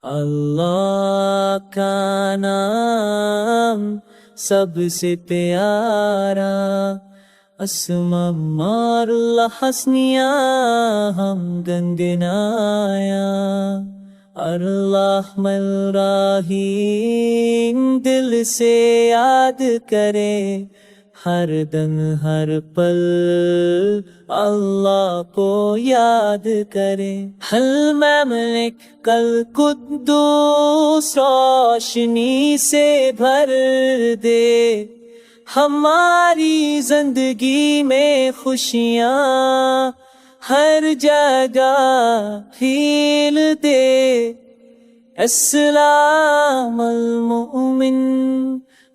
اللہ کا نام سب سے پیارا، اسماء اللہ حسنیہ ہم گنگنایا، الرحمن الرحیم دل سے یاد کرے، ہر دم ہر پل اللہ کو یاد کرے۔ الملک کل قدوس روشنی سے بھر دے، ہماری زندگی میں خوشیاں ہر جگہ پھیل دے۔ اسلام المومن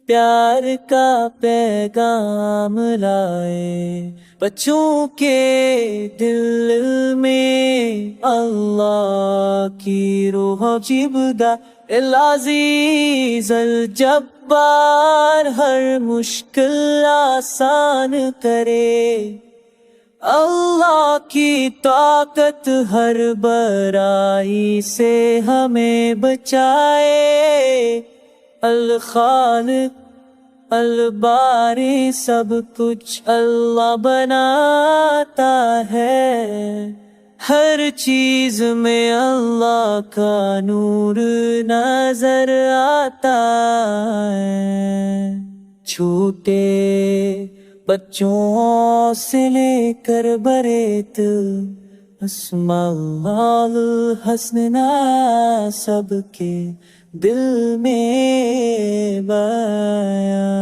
پیار کا پیغام لائے، بچوں کے دل میں اللہ کی روح جبدا، العزیز الجبار ہر مشکل آسان کرے، اللہ کی طاقت ہر برائی سے ہمیں بچائے، الخالق الباری سب کچھ اللہ بناتا ہے، ہر چیز میں اللہ کا نور نظر آتا ہے، چھوٹے بچوں سے لے کر بڑے تک اسماء اللہ الحسنہ سب کے دل میں بیان۔